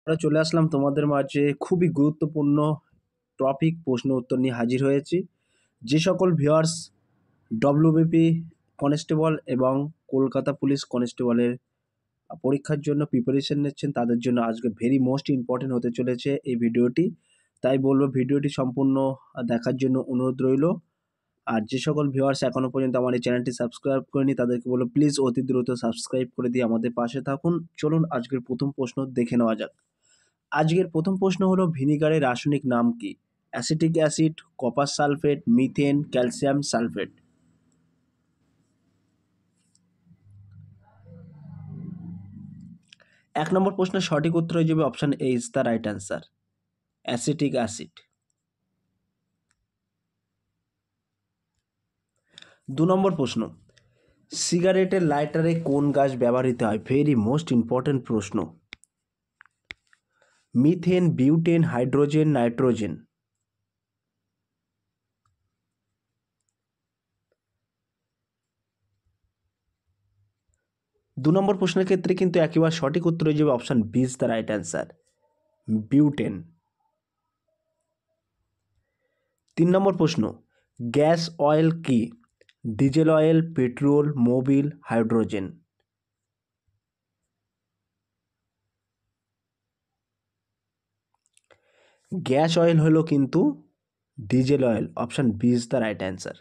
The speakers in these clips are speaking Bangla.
আমরা চলে আসলাম তোমাদের মাঝে খুবই গুরুত্বপূর্ণ টপিক প্রশ্ন উত্তর নিয়ে হাজির হয়েছি। যে সকল ভিউয়ার্স ডব্লিউবিপি কনস্টেবল এবং কলকাতা পুলিশ কনস্টেবলের পরীক্ষার জন্য প্রিপারেশন নিচ্ছেন তাদের জন্য আজকে ভেরি মোস্ট ইম্পর্টেন্ট হতে চলেছে এই ভিডিওটি। তাই বলবো ভিডিওটি সম্পূর্ণ দেখার জন্য অনুরোধ রইল। আর যে সকল ভিউয়ার্স এখনো পর্যন্ত আমার এই চ্যানেলটি সাবস্ক্রাইব করেনি তাদেরকে বলবো প্লিজ অতি দ্রুত সাবস্ক্রাইব করে দিয়ে আমাদের পাশে থাকুন। চলুন আজকের প্রথম প্রশ্ন দেখে নেওয়া যাক। আজকের প্রথম প্রশ্ন হলো ভিনিগারের রাসায়নিক নাম কি? Acetic acid, copper sulphate, methane, calcium sulphate. এক নম্বর প্রশ্নের সঠিক উত্তর হয়ে যাবে option A is the right answer, acetic acid. 2 নম্বর প্রশ্ন, সিগারেটের লাইটারে কোন গাছ ব্যবহৃত হয়? ভেরি মোস্ট ইম্পর্টেন্ট প্রশ্ন। Methane, butane, hydrogen, nitrogen. 2 নম্বর প্রশ্নের ক্ষেত্রে কিন্তু একেবারে সঠিক উত্তর হয়ে যাবে option B is the right answer, butane. 3 নম্বর প্রশ্ন, গ্যাস অয়েল কি? Diesel oil, petrol, Mobil, hydrogen. Gas oil হলো কিন্তু diesel oil, option B is the right answer,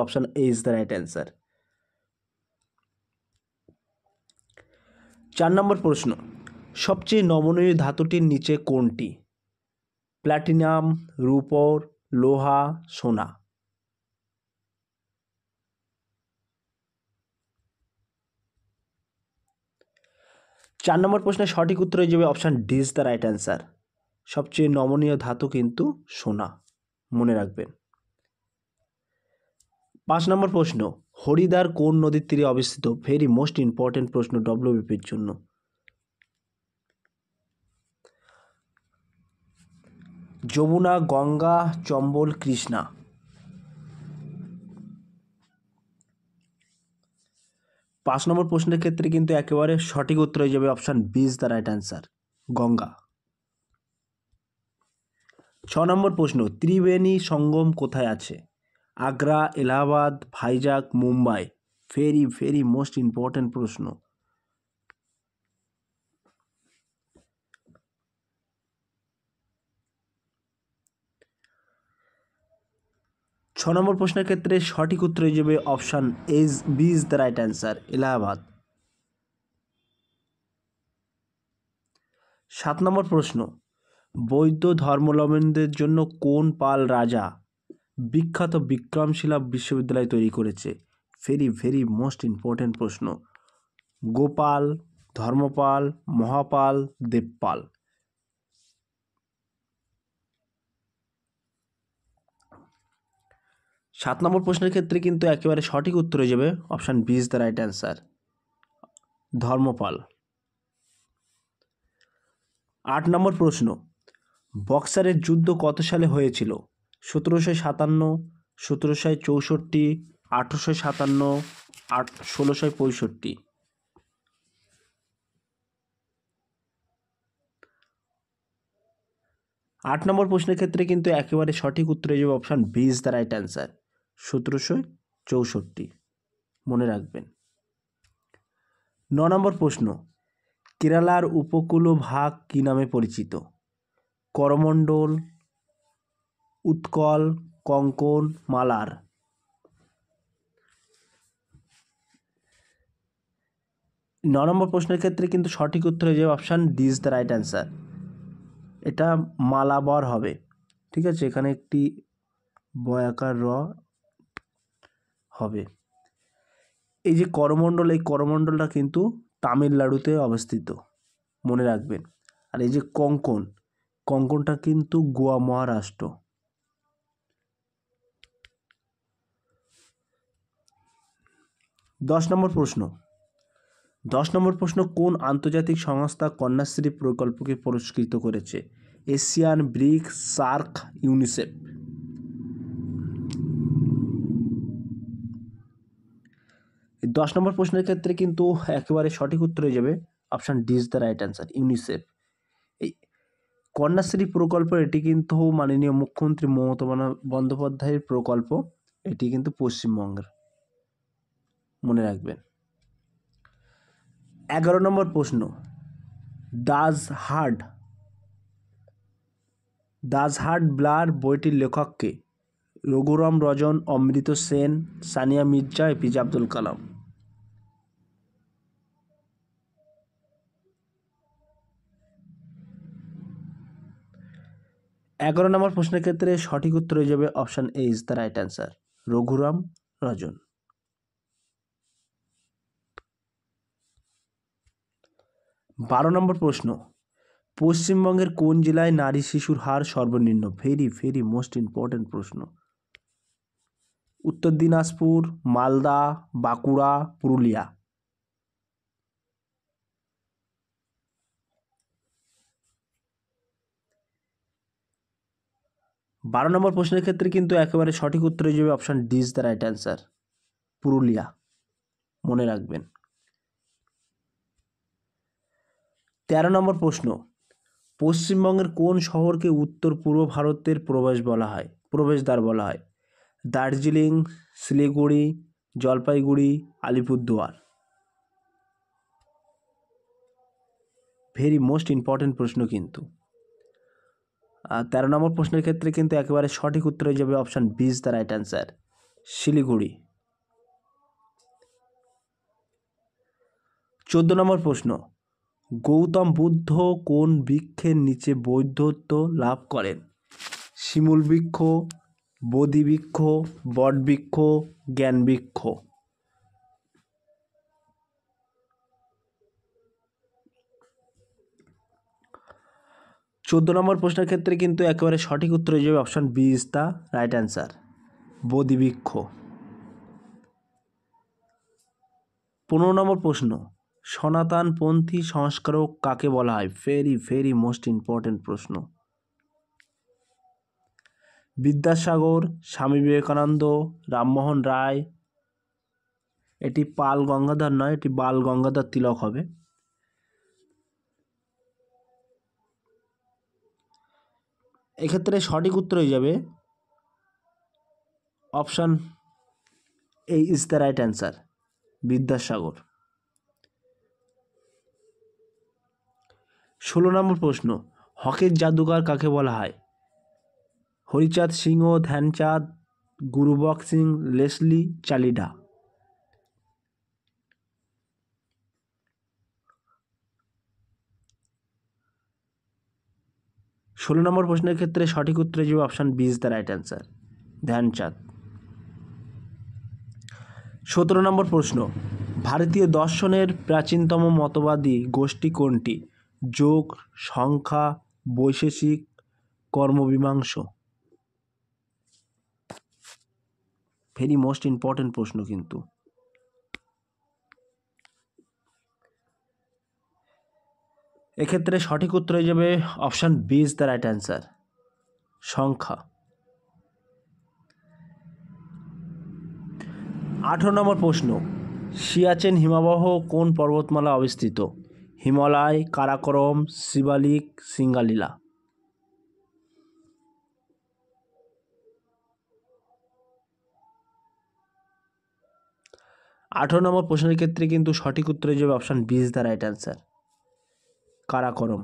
option A is the right answer. 4 নম্বর প্রশ্ন, সবচেয়ে নমনীয় ধাতুটির নিচে কোনটি? প্ল্যাটিনাম, রূপোর, লোহা, সোনা। 4 নম্বর প্রশ্নের সঠিক উত্তর হয়ে যাবে option D is the right answer, সবচেয়ে নমনীয় ধাতু কিন্তু সোনা, মনে রাখবেন। 5 নম্বর প্রশ্ন, হরিদ্বার কোন নদীর তীরে অবস্থিত? ভেরি মোস্ট ইম্পর্টেন্ট প্রশ্ন ডব্লিউবিপির জন্য। যমুনা, গঙ্গা, চম্বল, কৃষ্ণা। 5 নম্বর প্রশ্নের ক্ষেত্রে কিন্তু একেবারে সঠিক উত্তর হয়ে যাবে option B is the right answer, Ganga. 6 নম্বর প্রশ্ন, ত্রিবেণী সঙ্গম কোথায় আছে? Agra, Allahabad, Vizag, Mumbai. Very most important প্রশ্ন। 6 নম্বর প্রশ্নের ক্ষেত্রে সঠিক উত্তর হয়ে যাবে option B is the right answer, Allahabad. 7 নম্বর প্রশ্ন, বৌদ্ধ ধর্মাবলম্বীদের জন্য কোন পাল রাজা বিখ্যাত বিক্রমশিলা বিশ্ববিদ্যালয় তৈরি করেছে? ভেরি মোস্ট ইম্পর্টেন্ট প্রশ্ন। গোপাল, ধর্মপাল, মহাপাল, দেবপাল। 7 নম্বর প্রশ্নের ক্ষেত্রে কিন্তু একেবারে সঠিক উত্তর হয়ে যাবে option B is the right answer, Dharmapal. 8 নম্বর প্রশ্ন, বক্সারের যুদ্ধ কত সালে হয়েছিল? 1757, 1764, 1857, 1665। 8 নম্বর প্রশ্নের ক্ষেত্রে কিন্তু একেবারে সঠিক উত্তর হয়ে যাবে option B is the right answer, 1764, মনে রাখবেন। 9 নম্বর প্রশ্ন, কেরালার উপকূলভাগ কী নামে পরিচিত? করমণ্ডল, উৎকল, কঙ্কন, মালার। 9 নম্বর প্রশ্নের ক্ষেত্রে কিন্তু সঠিক উত্তর হয়ে যাবে option D is the right answer, এটা মালাবার হবে। ঠিক আছে, এখানে একটি বয়াকার র হবে। এই যে করমণ্ডল, এই করমণ্ডলটা কিন্তু তামিলনাড়ুতে অবস্থিত, মনে রাখবেন। আর এই যে কঙ্কন, কঙ্কনটা কিন্তু গোয়া মহারাষ্ট্র। 10 নম্বর প্রশ্ন, 10 নম্বর প্রশ্ন, কোন আন্তর্জাতিক সংস্থা কন্যাশ্রী প্রকল্পকে পুরস্কৃত করেছে? Asian, BRICS, SAARC, UNICEF. 10 নম্বর প্রশ্নের ক্ষেত্রে কিন্তু একেবারে সঠিক উত্তর হয়ে যাবে option D is the right answer, UNICEF. Kanyashree প্রকল্প এটি কিন্তু মাননীয় মুখ্যমন্ত্রী মমতা বন্দ্যোপাধ্যায়ের প্রকল্প, এটি কিন্তু পশ্চিমবঙ্গের, মনে রাখবেন। 11 নম্বর প্রশ্ন, ডাজ হার্ট ব্লার বইটির লেখককে? রঘুরাম রাজন, অমৃত সেন, সানিয়া মির্জা, এপিজে আব্দুল কালাম। এগারো নম্বর প্রশ্নের ক্ষেত্রে সঠিক উত্তর হয়ে যাবে option A is the right answer, Raghuram Rajan. 12 নম্বর প্রশ্ন, পশ্চিমবঙ্গের কোন জেলায় নারী শিশুর হার সর্বনিম্ন? ভেরি মোস্ট ইম্পর্টেন্ট প্রশ্ন। উত্তর দিনাজপুর, মালদা, বাঁকুড়া, পুরুলিয়া। 12 নম্বর প্রশ্নের ক্ষেত্রে কিন্তু একেবারে সঠিক উত্তর হয়ে যাবে option D is the right answer, Purulia, মনে রাখবেন। 13 নম্বর প্রশ্ন, পশ্চিমবঙ্গের কোন শহরকে উত্তর পূর্ব ভারতের প্রবেশদ্বার বলা হয়? Darjeeling, Siliguri, Jalpaiguri, Alipurduar. Very most important প্রশ্ন কিন্তু। 13 নম্বর প্রশ্নের ক্ষেত্রে কিন্তু একেবারে সঠিক উত্তর হয়ে যাবে option B is the right answer, Siliguri. 14 নম্বর প্রশ্ন, গৌতম বুদ্ধ কোন বৃক্ষের নিচে বৌদ্ধত্ব লাভ করেন? শিমুল বৃক্ষ, বোধি বৃক্ষ, বট বৃক্ষ, জ্ঞান বৃক্ষ। 14 নম্বর প্রশ্নের ক্ষেত্রে কিন্তু একেবারে সঠিক উত্তর হয়ে যাবে option B is the right answer, Bodhi Vriksha. 15 নম্বর প্রশ্ন, সনাতনপন্থী সংস্কারক কাকে বলা হয়? ভেরি মোস্ট ইম্পর্টেন্ট প্রশ্ন। বিদ্যাসাগর, স্বামী বিবেকানন্দ, রামমোহন রায়, এটি পাল গঙ্গাধর নয়, এটি বাল গঙ্গাধর তিলক হবে। এক্ষেত্রে সঠিক উত্তর হয়ে যাবে option A is the right answer, Vidyasagar. 16 নম্বর প্রশ্ন, হকির জাদুকর কাকে বলা হয়? হরিচাঁদ সিংহ, ধ্যানচাঁদ, গুরুবক্স সিং, লেসলি চালিডা। 16 নম্বর প্রশ্নের ক্ষেত্রে সঠিক উত্তর হয়ে যাবে option B is the right answer, Dhyanchand. 17 নম্বর প্রশ্ন, ভারতীয় দর্শনের প্রাচীনতম মতবাদী গোষ্ঠী কোনটি? Yoga, Sankhya, Vaisheshika, Karmamimamsa. Very most important প্রশ্ন কিন্তু। এক্ষেত্রে সঠিক উত্তর হয়ে যাবে option B is the right answer, সংখ্যা। 18 নম্বর প্রশ্ন, সিয়াচেন হিমবাহ কোন পর্বতমালা অবস্থিত? হিমালয়, কারাকোরম, শিবালিক, সিঙ্গালীলা। 18 নম্বর প্রশ্নের ক্ষেত্রে কিন্তু সঠিক উত্তর হয়ে যাবে option B is the right answer, Karakoram.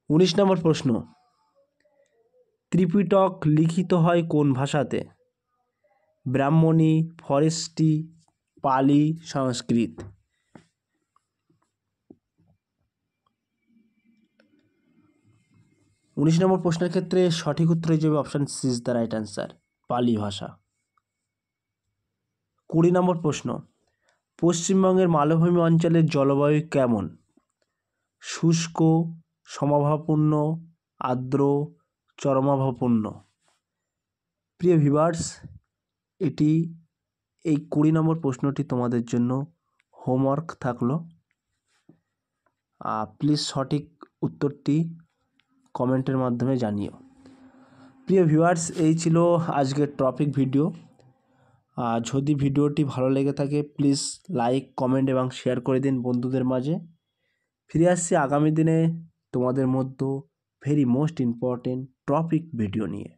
19 নম্বর প্রশ্ন, ত্রিপিটক লিখিত হয় কোন ভাষাতে? ব্রাহ্মণী, ফরেস্টি, পালি, সংস্কৃত। 19 নম্বর প্রশ্নের ক্ষেত্রে সঠিক উত্তর হয়ে যাবে option C is the right answer, Pali ভাষা। 20 নম্বর প্রশ্ন, পশ্চিমবঙ্গের মালভূমি অঞ্চলের জলবায়ু কেমন? শুষ্ক, সমভাবাপন্ন, আর্দ্র, চরমাভাপন্ন। প্রিয় ভিউয়ার্স, এই 20 নম্বর প্রশ্নটি তোমাদের জন্য হোমওয়ার্ক থাকলো। প্লিজ সঠিক উত্তরটি কমেন্টের মাধ্যমে জানিও। প্রিয় ভিউয়ার্স, এই ছিল আজকের টপিক ভিডিও। যদি ভিডিওটি ভালো লেগে থাকে প্লিজ লাইক, কমেন্ট এবং শেয়ার করে দিন বন্ধুদের মাঝে। ফিরে আসছি আগামী দিনে তোমাদের মধ্যে very most important topic video নিয়ে।